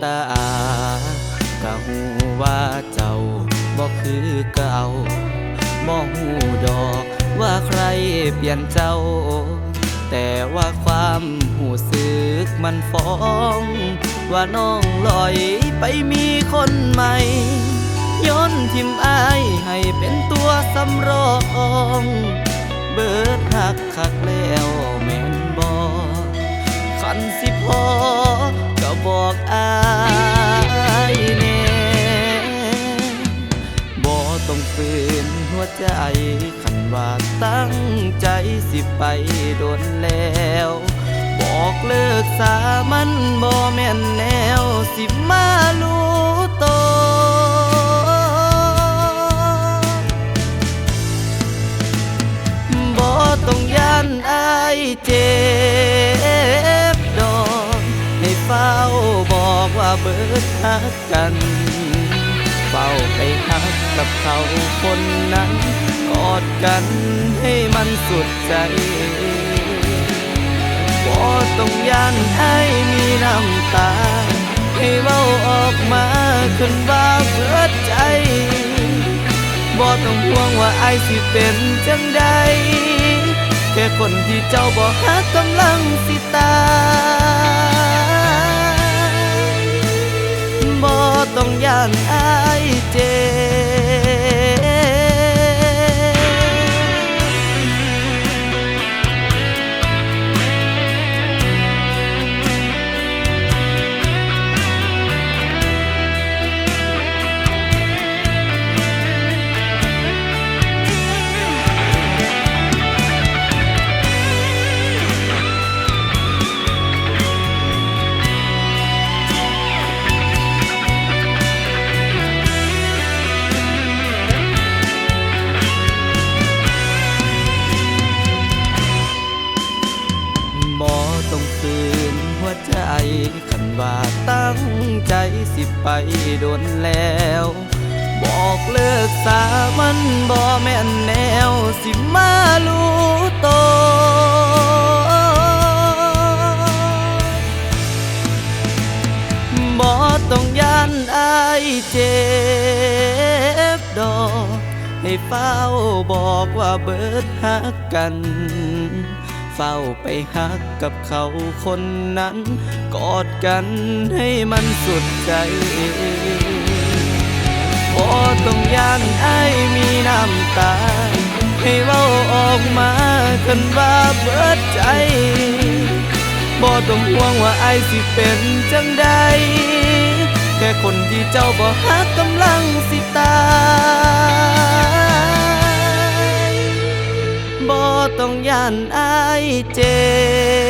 ตา ก็หูว่าเจ้าบ่คือเก่าบ่หูดอกว่าใครเปลี่ยนเจ้า แต่ว่าความหูสึกมันฟ้องว่าน้องลอยไปมีคนใหม่ย้อนทิมอายให้เป็นตัวสำรองเบิดหักคักแล้วแม่นบ่คันสิพอก็บอกอายแน่บ่ต้องฝืนหัวใจคันว่าตั้งใจสิไปโดนแล้วบอกเลิกสามันบ่แม่นแนวสิมารู้โตบ่ต้องย้านอายเจ็บดอกให้เฝ้าบอกว่าเบิดฮักกันเฝ้าไปฮักกับเขาคนนั้นกอดกันให้มันสุดใจบ่ต้องย้านให้มีน้ำตาให้เว้าออกมาขึ้นว่าเบิดใจบ่ต้องห่วงว่าอายสิเป็นจังใดแค่คนที่เจ้าบ่ฮักกำลังสิตายบ่ต้องย้านอายเจ็บ่ต้องฝืนหัวใจคันว่าตั้งใจสิไปโดนแล้วบอกเลิกสามันบ่แม่นแนวสิมารู้โตบ่ต้องย้านอายเจ็บดอกให้เฝ้าบอกว่าเบิดฮักกันเฝ้าไปฮักกับเขาคนนั้นกอดกันให้มันสุดใจบ่ต้องย้านอายมีน้ำตาให้เว้าออกมาคันว่าเบิดใจบ่ต้องห่วงว่าอายสิเป็นจังใดแค่คนที่เจ้าบ่ฮักกำลังสิตายบ่ต้องย้านอายเจ็บ